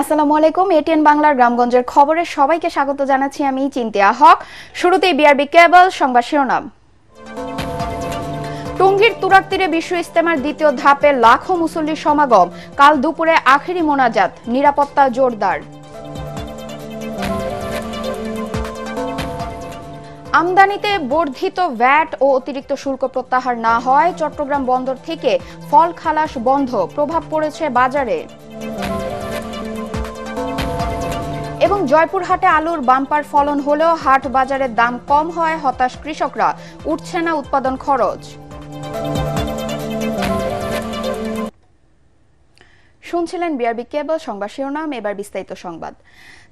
আসসালামু আলাইকুম। এটিএন বাংলার গ্রামগঞ্জের খবরে সবাইকে স্বাগত জানাচ্ছি আমি চিন্তিয়া হক। শুরুতেই বিআরবি কেবল সংবাদ শিরোনাম। টঙ্গীর তুরাগ তীরে বিশ্ব ইজতেমার দ্বিতীয় ধাপে লাখো মুসল্লির সমাগম, কাল দুপুরে আখেরি মোনাজাত, নিরাপত্তা জোরদার। আমদানিতে বর্ধিত ভ্যাট ও অতিরিক্ত শুল্ক প্রত্যাহার না হয় চট্টগ্রাম বন্দর থেকে ফল খালাস বন্ধ, প্রভাব পড়েছে বাজারে। এবং জয়পুরহাটে আলুর বাম্পার ফলন হলেও হাট বাজারের দাম কম হয় হতাশ কৃষকরা, উঠছে না উৎপাদন খরচ। শুনছিলেন বিআরবি কেবল সংবাদ শিরোনাম, এবার বিস্তারিত সংবাদ।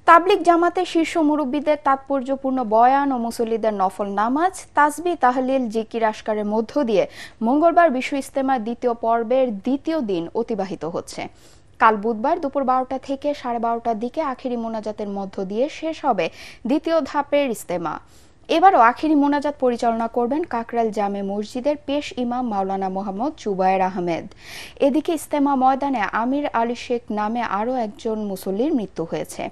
তাবলিগ জামাতে শীর্ষ মুরব্বীদের তাৎপর্যপূর্ণ বয়ান ও মুসল্লিদের নফল নামাজ, তাসবিহ, তাহলিল, জিকির আসকারের মধ্য দিয়ে মঙ্গলবার বিশ্ব ইজতেমার দ্বিতীয় পর্বের দ্বিতীয় দিন অতিবাহিত হচ্ছে। কাল বুধবার দুপুর 12টা থেকে 12:30টার দিকে আখেরি মোনাজাতের মধ্য দিয়ে শেষ হবে দ্বিতীয় ধাপের ইজতেমা। এবারও আখেরি মোনাজাত পরিচালনা করবেন কাকরাইল জামে মসজিদের পেশ ইমাম মাওলানা মোহাম্মদ জুবায়ের আহমেদ। এদিকে ইজতেমা ময়দানে আমির আলী শেখ নামে আরও একজন মুসল্লির মৃত্যু হয়েছে।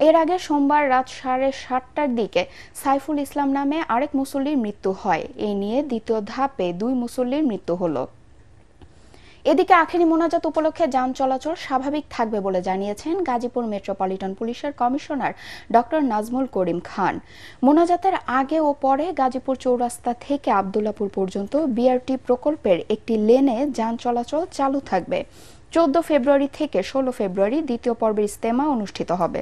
এর আগে সোমবার রাত 7:30টার দিকে সাইফুল ইসলাম নামে আরেক মুসল্লির মৃত্যু হয়। এ নিয়ে দ্বিতীয় ধাপে 2 মুসল্লির মৃত্যু হলো। এদিকে আখেরি মোনাজাত উপলক্ষে যান চলাচল স্বাভাবিক থাকবে বলে জানিয়েছেন গাজীপুর মেট্রোপলিটন পুলিশের কমিশনার ডক্টর নাজমুল করিম খান। মোনাজাতের আগে ও পরে গাজীপুর চৌরাস্তা থেকে আব্দুল্লাপুর পর্যন্ত বিআরটি প্রকল্পের একটি লেনে যান চলাচল চালু থাকবে। 14 ফেব্রুয়ারি থেকে 16 ফেব্রুয়ারি দ্বিতীয় পর্বের ইজতেমা অনুষ্ঠিত হবে।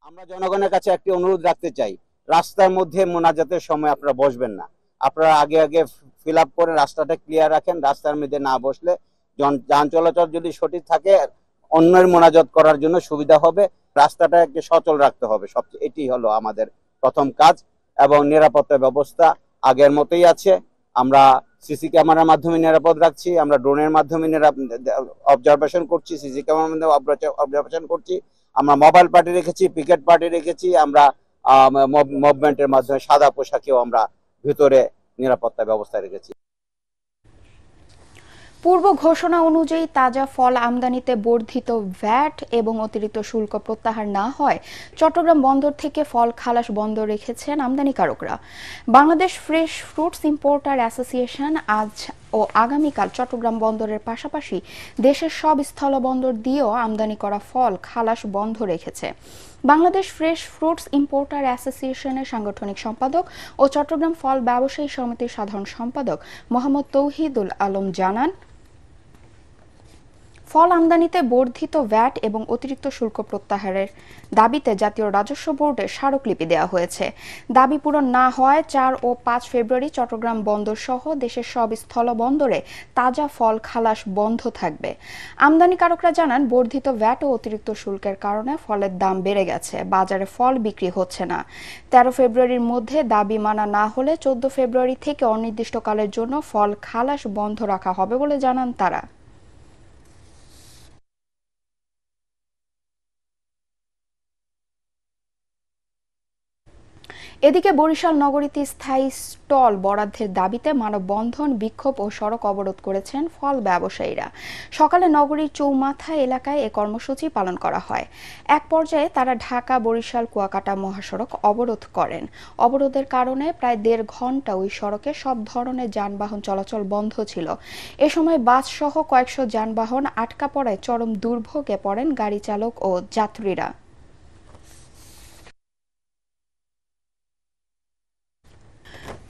আমরা জনগণের কাছে একটি অনুরোধ রাখতে চাই, রাস্তার মধ্যে মোনাজাতের সময় আপনারা বসবেন না। আপনারা আগে আগে ফিল আপ করে রাস্তাটা ক্লিয়ার রাখেন। রাস্তার মধ্যে না বসলে যান চলাচল যদি সঠিক থাকে অন্যের মোনাজাত করার জন্য সুবিধা হবে। রাস্তাটা একটু সচল রাখতে হবে, সবচেয়ে এটি হলো আমাদের প্রথম কাজ। এবং নিরাপত্তা ব্যবস্থা আগের মতোই আছে। আমরা সিসি ক্যামেরার মাধ্যমে নিরাপদ রাখছি, আমরা ড্রোনের মাধ্যমে অবজারভেশন করছি, সিসি ক্যামেরার মাধ্যমে অবজারভেশন করছি, আমরা মোবাইল পার্টি রেখেছি, পিকেট পার্টি রেখেছি, আমরা মুভমেন্টের মাধ্যমে সাদা পোশাকেও আমরা ভিতরে নিরাপত্তা ব্যবস্থা রেখেছি। পূর্ব ঘোষণা অনুযায়ী তাজা ফল আমদানিতে বর্ধিত ভ্যাট এবং অতিরিক্ত শুল্ক প্রত্যাহার না হয় চট্টগ্রাম বন্দর থেকে ফল খালাস বন্ধ রেখেছেন আমদানিকারকরা। Bangladesh fresh fruits importer association আজ ও আগামীকাল চট্টগ্রাম বন্দরের পাশাপাশি দেশের সব স্থলবন্দর দিয়েও আমদানি করা ফল খালাস বন্ধ রেখেছে। বাংলাদেশ ফ্রেশ ফ্রুটস ইম্পোর্টার অ্যাসোসিয়েশনের সাংগঠনিক সম্পাদক ও চট্টগ্রাম ফল ব্যবসায়ী সমিতির সাধারণ সম্পাদক মোহাম্মদ তৌহিদুল আলম জানান, ফল আমদানিতে বর্ধিত ভ্যাট এবং অতিরিক্ত শুল্ক প্রত্যাহারের দাবিতে জাতীয় রাজস্ব বোর্ডে স্মারকলিপি দেওয়া হয়েছে। দাবি পূরণ না হওয়ায় 4 ও 5 ফেব্রুয়ারি চট্টগ্রাম বন্দর সহ দেশের সব স্থলবন্দরে তাজা ফল খালাস বন্ধ থাকবে। আমদানিকারকরা জানান, বর্ধিত ভ্যাট ও অতিরিক্ত শুল্কের কারণে ফলের দাম বেড়ে গেছে, বাজারে ফল বিক্রি হচ্ছে না। 13 ফেব্রুয়ারির মধ্যে দাবি মানা না হলে 14 ফেব্রুয়ারি থেকে অনির্দিষ্টকালের জন্য ফল খালাস বন্ধ রাখা হবে বলে জানান তারা। এদিকে বরিশাল নগরীতে স্থায়ী স্টল বরাদ্দের দাবিতে মানববন্ধন, বিক্ষোভ ও সড়ক অবরোধ করেছেন ফল ব্যবসায়ীরা। সকালে নগরীর চৌমাথা এলাকায় এ কর্মসূচি পালন করা হয়। এক পর্যায়ে তারা ঢাকা বরিশাল কুয়াকাটা মহাসড়ক অবরোধ করেন। অবরোধের কারণে প্রায় 1.5 ঘন্টা ওই সড়কে সব ধরনের যানবাহন চলাচল বন্ধ ছিল। এ সময় বাস সহ কয়েকশো যানবাহন আটকা পড়ায় চরম দুর্ভোগে পড়েন গাড়ি চালক ও যাত্রীরা।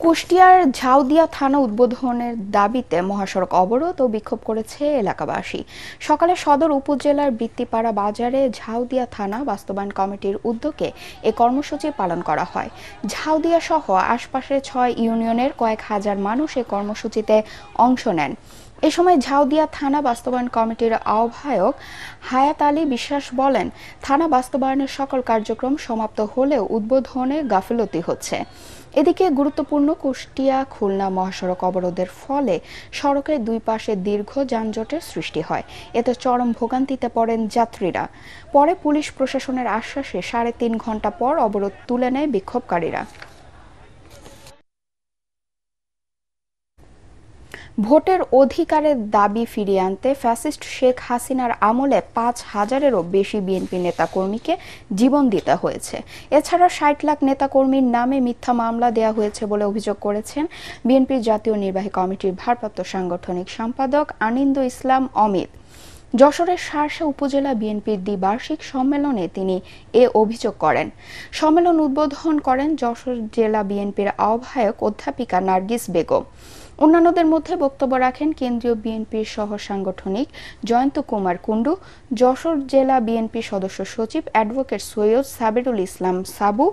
কুষ্টিয়ার ঝাউদিয়া থানা উদ্বোধনের দাবিতে মহাসড়ক অবরোধ ও বিক্ষোভ করেছে এলাকাবাসী। সকালে সদর উপজেলার বৃত্তিপাড়া বাজারে ঝাউদিয়া থানা বাস্তবায়ন কমিটির উদ্যোগে এ কর্মসূচি পালন করা হয়। ঝাউদিয়া সহ আশপাশের 6 ইউনিয়নের কয়েক হাজার মানুষ এ কর্মসূচিতে অংশ নেন। এ সময় ঝাউদিয়া থানা বাস্তবায়ন কমিটির আহ্বায়ক হায়াত আলী বিশ্বাস বলেন, থানা বাস্তবায়নের সকল কার্যক্রম সমাপ্ত হলেও উদ্বোধনে গাফিলতি হচ্ছে। এদিকে গুরুত্বপূর্ণ কুষ্টিয়া খুলনা মহাসড়ক অবরোধের ফলে সড়কের 2 পাশে দীর্ঘ যানজটের সৃষ্টি হয়। এতে চরম ভোগান্তিতে পড়েন যাত্রীরা। পরে পুলিশ প্রশাসনের আশ্বাসে 3.5 ঘন্টা পর অবরোধ তুলে নেয় বিক্ষোভকারীরা। ভোটের অধিকারের দাবি ফিরিয়ে আনতে ফ্যাসিস্ট শেখ হাসিনার আমলে 5,000-এরও বেশি বিএনপি নেতাকর্মীকে জীবন দিতে হয়েছে। এছাড়া 60 লাখ নেতাকর্মীর নামে মিথ্যা মামলা দেওয়া হয়েছে বলে অভিযোগ করেছেন বিএনপির জাতীয় নির্বাহী কমিটির ভারপ্রাপ্ত সাংগঠনিক সম্পাদক আনিন্দু ইসলাম অমিত। যশোরের শার্শা উপজেলা বিএনপির দ্বিবার্ষিক সম্মেলনে তিনি এ অভিযোগ করেন। সম্মেলন উদ্বোধন করেন যশোর জেলা বিএনপির আহ্বায়ক অধ্যাপিকা নার্গিস বেগম। অন্যান্যদের মধ্যে বক্তব্য রাখেন কেন্দ্রীয় বিএনপির সহ সাংগঠনিক জয়ন্ত কুমার কুণ্ডু, যশোর জেলা বিএনপির সদস্য সচিব অ্যাডভোকেট সৈয়দ সাবেরুল ইসলাম সাবু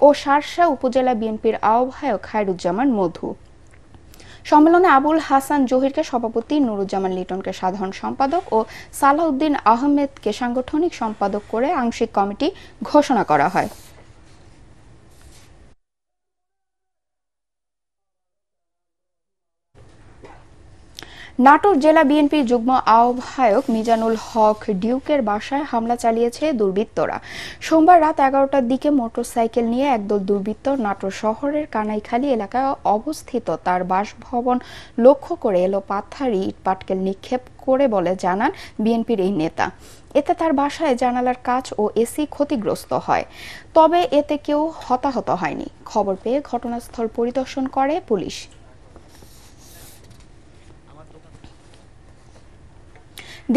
ও শার্শা উপজেলা বিএনপির আহ্বায়ক খায়রুজ্জামান মধু। সম্মেলনে আবুল হাসান জহিরকে সভাপতি, নুরুজ্জামান লিটনকে সাধারণ সম্পাদক ও সালাউদ্দিন আহমেদকে সাংগঠনিক সম্পাদক করে আংশিক কমিটি ঘোষণা করা হয়। নাটোর জেলা বিএনপির যুগ্ম আহ্বায়ক মিজানুল হক ডিউকের বাসায় হামলা চালিয়েছে দুর্বৃত্তরা। সোমবার রাত 11টার দিকে মোটরসাইকেল নিয়ে একদল দুর্বৃত্ত নাটোর শহরের কানাইখালী এলাকায় অবস্থিত তার বাসভবন লক্ষ্য করে এলোপাথারি ইটপাটকেল নিক্ষেপ করে বলে জানান বিএনপির এই নেতা। এতে তার বাসায় জানালার কাচ ও এসি ক্ষতিগ্রস্ত হয়, তবে এতে কেউ হতাহত হয়নি। খবর পেয়ে ঘটনাস্থল পরিদর্শন করে পুলিশ।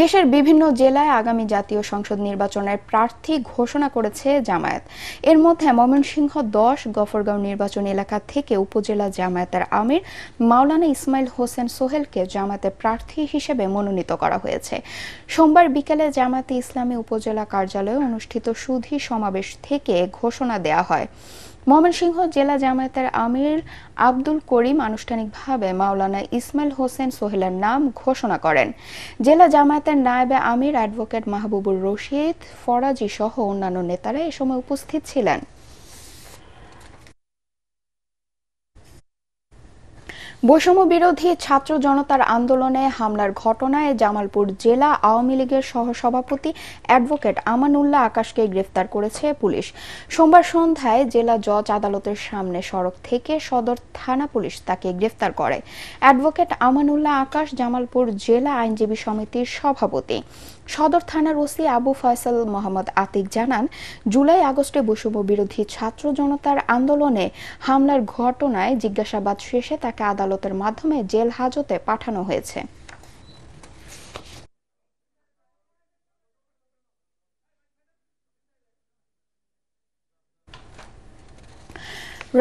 দেশের বিভিন্ন জেলায় আগামী জাতীয় সংসদ নির্বাচনের প্রার্থী ঘোষণা করেছে জামায়াত। এর মধ্যে ময়মনসিংহ 10 গফরগাঁও নির্বাচনী এলাকা থেকে উপজেলা জামায়াতের আমির মাওলানা ইসমাইল হোসেন সোহেলকে জামায়াতের প্রার্থী হিসেবে মনোনীত করা হয়েছে। সোমবার বিকেলে জামায়াতে ইসলামী উপজেলা কার্যালয়ে অনুষ্ঠিত সুধী সমাবেশ থেকে ঘোষণা দেয়া হয়। ময়মনসিংহ জেলা জামায়াতের আমির আব্দুল করিম আনুষ্ঠানিকভাবে মাওলানা ইসমাইল হোসেন সোহেলের নাম ঘোষণা করেন। জেলা জামায়াতের নায়েবে আমির অ্যাডভোকেট মাহবুবুর রশিদ ফরাজি সহ অন্যান্য নেতারা এ সময় উপস্থিত ছিলেন। বৈষম্য বিরোধী ছাত্র জনতার আন্দোলনে হামলার ঘটনায় জামালপুর জেলা আওয়ামী লীগের সহসভাপতি অ্যাডভোকেট আমানুল্লাহ আকাশকে গ্রেফতার করেছে পুলিশ। সোমবার সন্ধ্যায় জেলা জজ আদালতের সামনে সড়ক থেকে সদর থানা পুলিশ তাকে গ্রেফতার করে। অ্যাডভোকেট আমানুল্লাহ আকাশ জামালপুর জেলা আইনজীবী সমিতির সভাপতি। সদর থানার ওসি আবু ফয়সাল মোহাম্মদ আতিক জানান, জুলাই আগস্টে বৈষম্য বিরোধী ছাত্র জনতার আন্দোলনে হামলার ঘটনায় জিজ্ঞাসাবাদ শেষে তাকে আদালতের মাধ্যমে জেল হাজতে পাঠানো হয়েছে।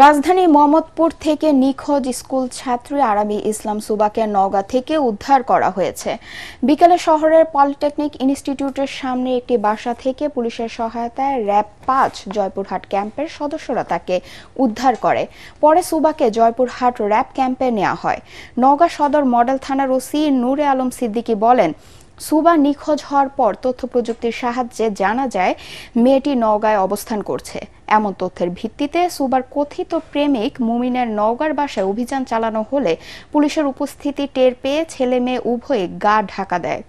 রাজধানী মোহাম্মদপুর থেকে নিখোঁজ স্কুল ছাত্রী আরাবী ইসলাম সুবাকে নওগাঁ থেকে উদ্ধার করা হয়েছে। বিকেলে শহরের পলিটেকনিক ইনস্টিটিউটের সামনে একটি বাসা থেকে পুলিশের সহায়তায় র‍্যাব 5 জয়পুরহাট ক্যাম্পের সদস্যরা তাকে উদ্ধার করে। পরে সুবাকে জয়পুরহাট র‍্যাব ক্যাম্পে নেওয়া হয়। নওগাঁ সদর মডেল থানার ওসি নূরে আলম সিদ্দিকী বলেন, সুবা নিখোঁজ হওয়ার পর তথ্য প্রযুক্তির সাহায্যে জানা যায় মেয়েটি নওগাঁয় অবস্থান করছে। এমন তথ্যের ভিত্তিতে সুবার কথিত প্রেমিক মুমিনের নওগাঁর বাসায় অভিযান চালানো হলে পুলিশের উপস্থিতি টের পেয়ে ছেলে মেয়ে উভয়ে গা ঢাকা দেয়।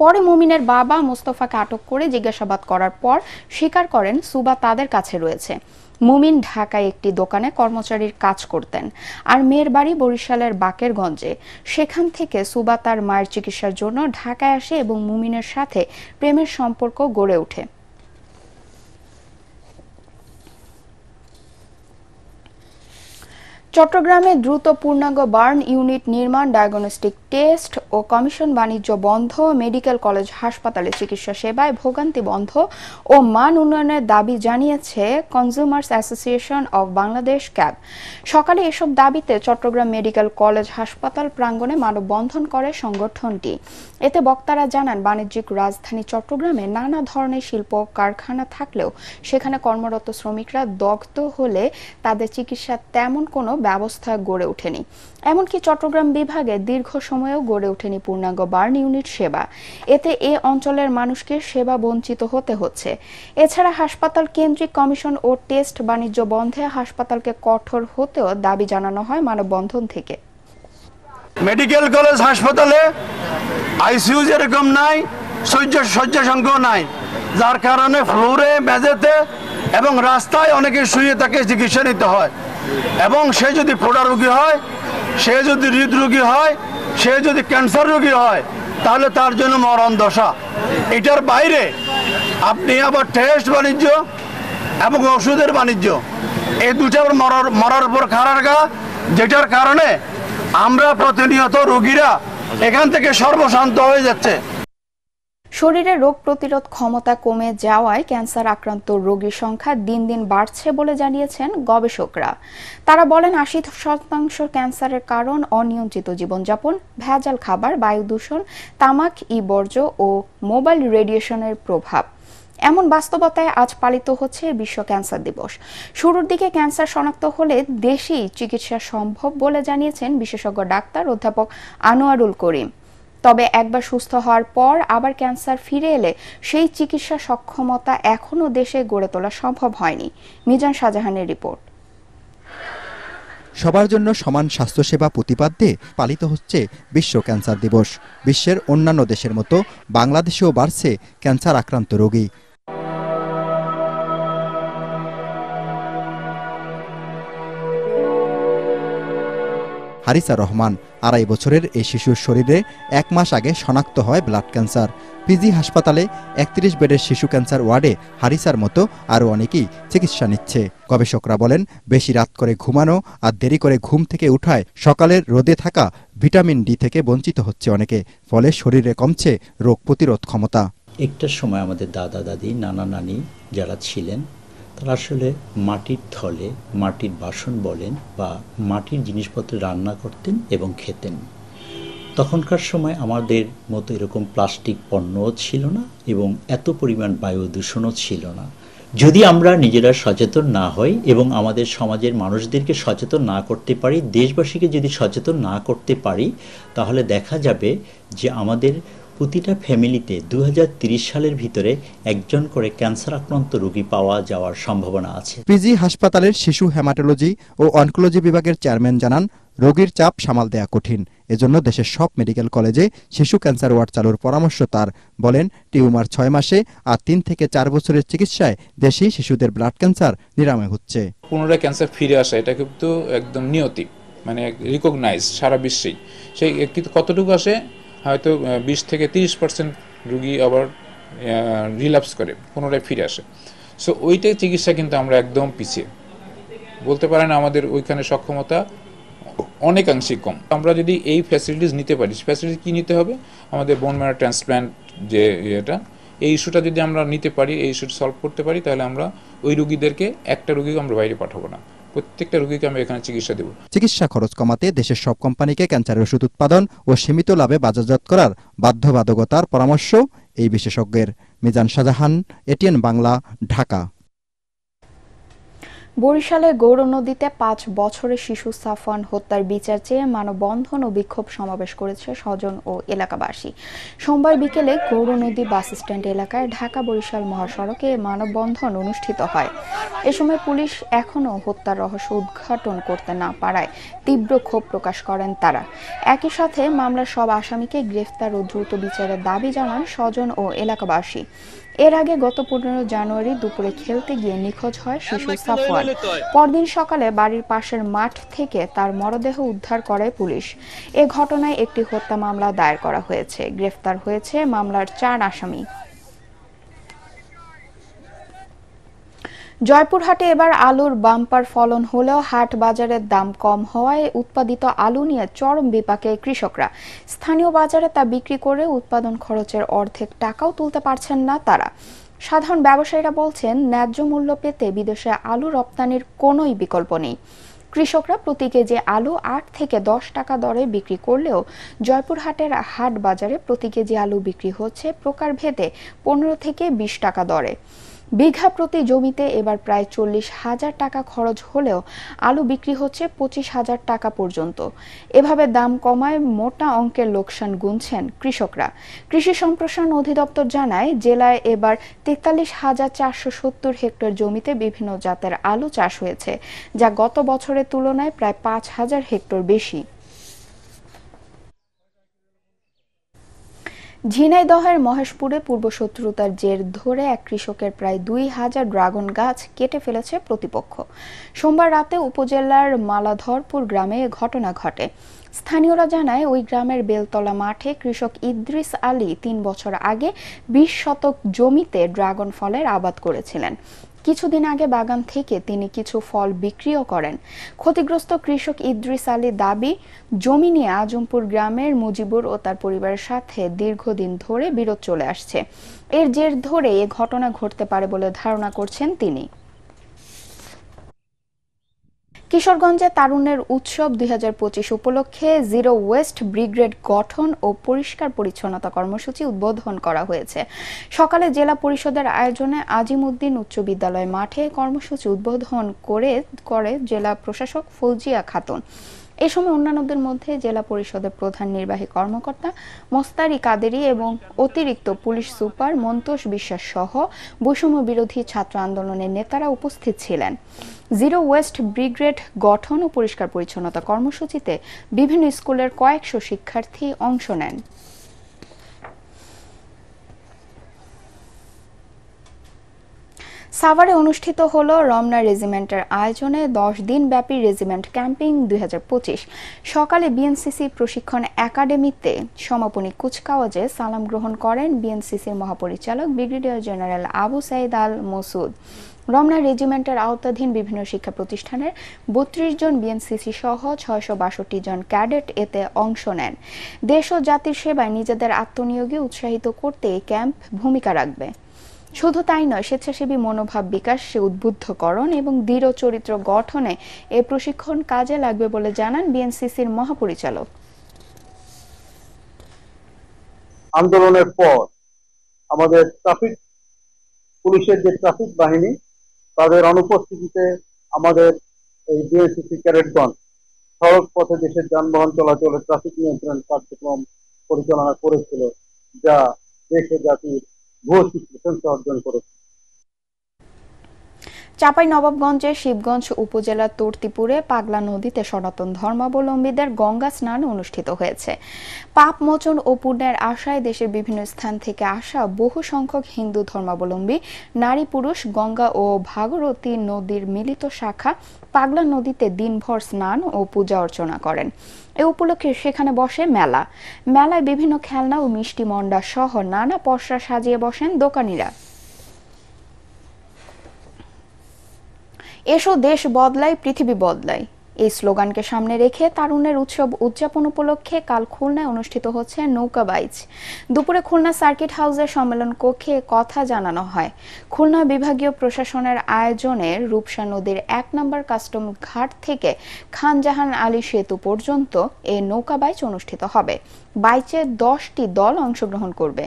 পরে মুমিনের বাবা মোস্তফাকে আটক করে জিজ্ঞাসাবাদ করার পর স্বীকার করেন সুবা তাদের কাছে রয়েছে। মুমিন ঢাকায় একটি দোকানে কর্মচারীর কাজ করতেন, আর মেয়ের বাড়ি বরিশালের বাকেরগঞ্জে। সেখান থেকে সুবা তার মায়ের চিকিৎসার জন্য ঢাকায় আসে এবং মুমিনের সাথে প্রেমের সম্পর্ক গড়ে ওঠে। চট্টগ্রামে দ্রুত পূর্ণাঙ্গ বার্ন ইউনিট নির্মাণ, ডায়াগনস্টিক টেস্ট ও কমিশন বাণিজ্য বন্ধ, মেডিকেল কলেজ হাসপাতালে চিকিৎসা সেবায় ভোগান্তি বন্ধ ও মান উন্নয়নের দাবি জানিয়েছে consumers association of Bangladesh cab. সকালে এসব দাবিতে চট্টগ্রাম মেডিকেল কলেজ হাসপাতাল প্রাঙ্গণে মানববন্ধন করে সংগঠনটি। এতে বক্তারা জানান, বাণিজ্যিক রাজধানী চট্টগ্রামে নানা ধরনের শিল্প কারখানা থাকলেও সেখানে কর্মরত শ্রমিকরা দগ্ধ হলে তাদের চিকিৎসার তেমন কোনো ব্যবস্থা গড়ে ওঠেনি। এমনকি চট্টগ্রাম বিভাগে দীর্ঘ সময়েও গড়ে ওঠেনি পূর্ণাঙ্গ বার্ন ইউনিট সেবা। এতে এ অঞ্চলের মানুষকে সেবা বঞ্চিত হতে হচ্ছে। এছাড়া হাসপাতাল কেন্দ্রিক কমিশন ও টেস্ট বাণিজ্য বন্ধে হাসপাতালকে কঠোর হতেও দাবি জানানো হয় মানববন্ধন থেকে। মেডিকেল কলেজ হাসপাতালে আইসিইউ যেরকম নাই, শয্যা সংখ্যাও নাই, যার কারণে ফ্লোরে, মেঝেতে এবং রাস্তায় অনেকে শুয়ে তাকে চিকিৎসা নিতে হয়। এবং সে যদি ফোড়া রোগী হয়, সে যদি হৃদরোগী হয়, সে যদি ক্যান্সার রোগী হয় তাহলে তার জন্য মরণ দশা। এটার বাইরে আপনি আবার টেস্ট বাণিজ্য এবং ওষুধের বাণিজ্য, এই দুটার মরার উপর খাড়ার গা, যেটার কারণে আমরা প্রতিনিয়ত রোগীরা এখান থেকে সর্বশান্ত হয়ে যাচ্ছে। শরীরে রোগ প্রতিরোধ ক্ষমতা কমে যাওয়ায় ক্যান্সার আক্রান্ত রোগীর সংখ্যা দিন দিন বাড়ছে বলে জানিয়েছেন গবেষকরা। তারা বলেন ৮০% ক্যান্সারের কারণ অনিয়ন্ত্রিত জীবনযাপন, ভেজাল খাবার, বায়ু দূষণ, তামাক, বর্জ্য ও মোবাইল রেডিয়েশনের প্রভাব। এমন বাস্তবতায় আজ পালিত হচ্ছে বিশ্ব ক্যান্সার দিবস। শুরুর দিকে ক্যান্সার শনাক্ত হলে দেশেই চিকিৎসা সম্ভব বলে জানিয়েছেন বিশেষজ্ঞ ডাক্তার অধ্যাপক আনোয়ারুল করিম। তবে একবার সুস্থ হওয়ার পর আবার ক্যান্সার ফিরে এলে সেই চিকিৎসা সক্ষমতা এখনও দেশে গড়ে তোলা সম্ভব হয়নি। মিজান শাহজাহানের রিপোর্ট। সবার জন্য সমান স্বাস্থ্যসেবা প্রতিপাদ্যে পালিত হচ্ছে বিশ্ব ক্যান্সার দিবস। বিশ্বের অন্যান্য দেশের মতো বাংলাদেশেও বাড়ছে ক্যান্সার আক্রান্ত রোগী। হারিসা রহমান ২.৫ বছরের এই শিশুর শরীরে ১ মাস আগে শনাক্ত হয় ব্লাড ক্যান্সার। পিজি হাসপাতালে ৩১ বেডের শিশু ক্যান্সার ওয়ার্ডে হারিসার মতো আরও অনেকেই চিকিৎসা নিচ্ছে। গবেষকরা বলেন, বেশি রাত করে ঘুমানো আর দেরি করে ঘুম থেকে উঠায় সকালের রোদে থাকা ভিটামিন ডি থেকে বঞ্চিত হচ্ছে অনেকে, ফলে শরীরে কমছে রোগ প্রতিরোধ ক্ষমতা। একটা সময় আমাদের দাদা দাদি, নানা নানি যারা ছিলেন, তারা আসলে মাটির থলে, মাটির বাসন বলেন বা মাটির জিনিসপত্র রান্না করতেন এবং খেতেন। তখনকার সময় আমাদের মতো এরকম প্লাস্টিক পণ্যও ছিল না এবং এত পরিমাণ বায়ু দূষণও ছিল না। যদি আমরা নিজেরা সচেতন না হই এবং আমাদের সমাজের মানুষদেরকে সচেতন না করতে পারি, দেশবাসীকে যদি সচেতন না করতে পারি, তাহলে দেখা যাবে যে আমাদের প্রতিটা ফ্যামিলিতে ২০৩০ সালের ভিতরে একজন করে ক্যান্সার আক্রান্ত রোগী পাওয়া যাওয়ার সম্ভাবনা আছে। পিজি হাসপাতালের শিশু হেমাটোলজি ও অনকোলজি বিভাগের চেয়ারম্যান জানান, রোগীর চাপ সামাল দেয়া কঠিন। এজন্য দেশের সব মেডিকেল কলেজে শিশু ক্যান্সার ওয়ার্ড চালুর পরামর্শ তার। বলেন, টিউমার ৬ মাসে আর ৩ থেকে ৪ বছরের চিকিৎসায় দেশেই শিশুদের ব্লাড ক্যান্সার নিরাময় হচ্ছে। পুনরায় ক্যান্সার ফিরে আসা এটা কিন্তু একদম নিয়তি, মানে রিকগনাইজ সারা বিশ্বেই। সেই কিন্তু কতটুকু আসে, হয়তো ২০ থেকে ৩০% রুগী আবার রিল্যাপস করে, পুনরায় ফিরে আসে। সো ওইটাই চিকিৎসা কিন্তু আমরা একদম পিছিয়ে, বলতে পারেন আমাদের ওইখানে সক্ষমতা অনেকাংশেই কম। আমরা যদি এই ফ্যাসিলিটিস নিতে পারি, ফ্যাসিলিটি কী নিতে হবে, আমাদের বোন ম্যারো ট্রান্সপ্ল্যান্ট যে এটা, এই ইস্যুটা যদি আমরা নিতে পারি, এই ইস্যুটা সলভ করতে পারি, তাহলে আমরা ওই রুগীদেরকে, একটা রুগীকে আমরা বাইরে পাঠাবো না, প্রত্যেকটা রোগীকে আমরা এখানে চিকিৎসা দেব। চিকিৎসা খরচ কমাতে দেশের সব কোম্পানিকে ক্যান্সারের ওষুধ উৎপাদন ও সীমিত লাভে বাজারজাত করার বাধ্যবাধকতার পরামর্শ এই বিশেষজ্ঞের। মিজান শাহজাহান, এটিএন বাংলা, ঢাকা। বরিশালে গৌরনদীতে ৫ বছরের শিশু সাফওয়ান হত্যার বিচার চেয়ে মানববন্ধন ও বিক্ষোভ সমাবেশ করেছে স্বজন ও এলাকাবাসী। সোমবার বিকেলে গৌরনদী বাস স্ট্যান্ড এলাকায় ঢাকা বরিশাল মহাসড়কে মানববন্ধন অনুষ্ঠিত হয়। এ সময় পুলিশ এখনও হত্যার রহস্য উদ্ঘাটন করতে না পারায় তীব্র ক্ষোভ প্রকাশ করেন তারা। একই সাথে মামলার সব আসামিকে গ্রেফতার ও দ্রুত বিচারের দাবি জানান স্বজন ও এলাকাবাসী। এর আগে গত ১৫ জানুয়ারি দুপুরে খেলতে গিয়ে নিখোঁজ হয় শিশু সাফওয়ান। পরদিন সকালে বাড়ির পাশের মাঠ থেকে তার মরদেহ উদ্ধার করে পুলিশ। এ ঘটনায় একটি হত্যা মামলা দায়ের করা হয়েছে। গ্রেফতার হয়েছে মামলার ৪ আসামি। জয়পুরহাটে এবার আলুর বাম্পার ফলন হলেও হাট বাজারের দাম কম হওয়ায় উৎপাদিত আলু নিয়ে চরম বিপাকে কৃষকরা। স্থানীয় বাজারে তা বিক্রি করে উৎপাদন খরচের অর্ধেক টাকাও তুলতে পারছেন না তারা। সাধারণ ব্যবসায়ীরা বলছেন, ন্যায্য মূল্য পেতে বিদেশে আলু রপ্তানির কোনোই বিকল্প নেই। কৃষকরা প্রতি কেজি আলু ৮ থেকে ১০ টাকা দরে বিক্রি করলেও জয়পুরহাটের হাট বাজারে প্রতি কেজি আলু বিক্রি হচ্ছে প্রকারভেদে ১৫ থেকে ২০ টাকা দরে। বিঘা প্রতি জমিতে এবার প্রায় ৪০,০০০ টাকা খরচ হলেও আলু বিক্রি হচ্ছে ২৫,০০০ টাকা পর্যন্ত। এভাবে দাম কমায় মোটা অঙ্কের লোকসান গুনছেন কৃষকরা। কৃষি সম্প্রসারণ অধিদপ্তর জানায়, জেলায় এবার ৪৩,৪৭০ হেক্টর জমিতে বিভিন্ন জাতের আলু চাষ হয়েছে, যা গত বছরের তুলনায় প্রায় ৫,০০০ হেক্টর বেশি। ঝিনাইদহের মহেশপুরে পূর্বশত্রুতার জের ধরে এক কৃষকের প্রায় 2000 ড্রাগন গাছ কেটে ফেলেছে প্রতিপক্ষ। সোমবার রাতে উপজেলার মালাধরপুর গ্রামে এ ঘটনা ঘটে। স্থানীয়রা জানায়, ওই গ্রামের বেলতলা মাঠে কৃষক ইদ্রিস আলী 3 বছর আগে 20 শতক জমিতে ড্রাগন ফলের আবাদ করেছিলেন। কিছুদিন আগে বাগান থেকে তিনি কিছু ফল বিক্রিও করেন। ক্ষতিগ্রস্ত কৃষক ইদ্রিস আলী দাবি, জমি নিয়ে আজমপুর গ্রামের মুজিবুর ও তার পরিবারের সাথে দীর্ঘদিন ধরে বিরোধ চলে আসছে। এর জের ধরে এ ঘটনা ঘটতে পারে বলে ধারণা করছেন তিনি। কিশোরগঞ্জে তারুণ্যের উৎসব 2025 উপলক্ষে জিরো ওয়েস্ট ব্রিগেড গঠন ও পরিষ্কার পরিচ্ছন্নতা কর্মসূচি উদ্বোধন করা হয়েছে। সকালে জেলা পরিষদের আয়োজনে আজিমউদ্দিন উচ্চ বিদ্যালয় মাঠে কর্মসূচি উদ্বোধন করে জেলা প্রশাসক ফৌজিয়া খাতুন। এ সময় অন্যান্যদের মধ্যে জেলা পরিষদের প্রধান নির্বাহী কর্মকর্তা মোস্তারি কাদেরী এবং অতিরিক্ত পুলিশ সুপার মন্তোষ বিশ্বাস সহ বৈষম্য বিরোধী ছাত্র আন্দোলনের নেতারা উপস্থিত ছিলেন। জিরো ওয়েস্ট ব্রিগেড গঠন ও পরিষ্কার পরিচ্ছন্নতা কর্মসূচিতে বিভিন্ন স্কুলের কয়েকশো শিক্ষার্থী অংশ নেন। সাভারে অনুষ্ঠিত হলো রমনা রেজিমেন্টের আয়োজনে 10 দিন ব্যাপী রেজিমেন্ট ক্যাম্পিং 2025। সকালে বিএনসিসি প্রশিক্ষণ একাডেমিতে সমাপনী কুচকাওয়াজে সালাম গ্রহণ করেন বিএনসিসির মহাপরিচালক ব্রিগেডিয়ার জেনারেল আবু সাইদ আল মসুদ। রমনা রেজিমেন্টের আওতাধীন বিভিন্ন শিক্ষা প্রতিষ্ঠানের 32 জন বিএনসিসি সহ 662 জন ক্যাডেট এতে অংশ নেন। দেশ ও জাতির সেবায় নিজেদের আত্মনিয়োগে উৎসাহিত করতে এই ক্যাম্প ভূমিকা রাখবে। শুধু তাই নয়, স্বেচ্ছাসেবী মনোভাব বিকাশে উদ্বুদ্ধকরণ এবং দৃঢ় চরিত্র গঠনে এ প্রশিক্ষণ কাজে লাগবে বলে জানান বিএনসিসির মহাপরিচালক। আন্দোলনের পর আমাদের ট্রাফিক পুলিশের যে ট্রাফিক বাহিনী, তাদের অনুপস্থিতিতে আমাদের এই বিএনসিসি ক্যাডেটগণ সড়ক পথে দেশের যানবাহন চলাচলে ট্রাফিক নিয়ন্ত্রণ কার্যক্রম পরিচালনা করেছিল, যা দেশ ও জাতির ভূয়সী প্রশংসা অর্জন করেছে। চাঁপাইনবাবগঞ্জের শিবগঞ্জ উপজেলার তর্তিপুরে পাগলা নদীতে সনাতন ধর্মাবলম্বীদের গঙ্গা স্নান অনুষ্ঠিত হয়েছে। পাপ মোচন ও পুণ্যের আশায় দেশের বিভিন্ন স্থান থেকে আসা বহু সংখ্যক হিন্দু ধর্মাবলম্বী নারী পুরুষ গঙ্গা ও ভাগীরথী নদীর মিলিত শাখা পাগলা নদীতে দিনভর স্নান ও পূজা অর্চনা করেন। এ উপলক্ষে সেখানে বসে মেলায় বিভিন্ন খেলনা ও মিষ্টি মন্ডা সহ নানা পসরা সাজিয়ে বসেন দোকানিরা। এসো দেশ বদলাই পৃথিবী বদলাই, এই স্লোগানকে সামনে রেখে তারুণ্যের উৎসব উদযাপন উপলক্ষে কাল খুলনায় অনুষ্ঠিত হচ্ছে নৌকাবাইজ। দুপুরে খুলনা সার্কিট হাউসের সম্মেলন কক্ষে কথা জানানো হয়। খুলনা বিভাগীয় প্রশাসনের আয়োজনে রূপসা নদীর 1 নম্বর কাস্টম ঘাট থেকে খানজাহান আলী সেতু পর্যন্ত এই নৌকাবাইজ অনুষ্ঠিত হবে। বাইচে 10টি দল অংশগ্রহণ করবে।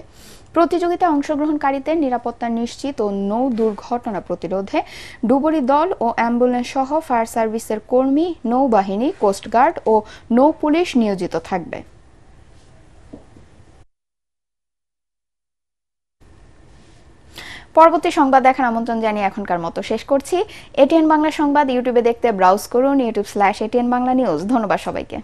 প্রতিযোগিতায় অংশগ্রহণকারীদের নিরাপত্তা নিশ্চিত ও নৌ দুর্ঘটনা প্রতিরোধে ডুবুরি দল ও অ্যাম্বুলেন্স সহ ফায়ার সার্ভিসের কর্মী, নৌবাহিনী, কোস্টগার্ড ও নৌ পুলিশ নিয়োজিত থাকবে। পরবর্তী সংবাদ দেখার আমন্ত্রণ জানিয়ে এখনকার মতো শেষ করছি। এটিএন বাংলা সংবাদ ইউটিউবে দেখতে ব্রাউজ করুন youtube/ATN বাংলা নিউজ। ধন্যবাদ সবাইকে।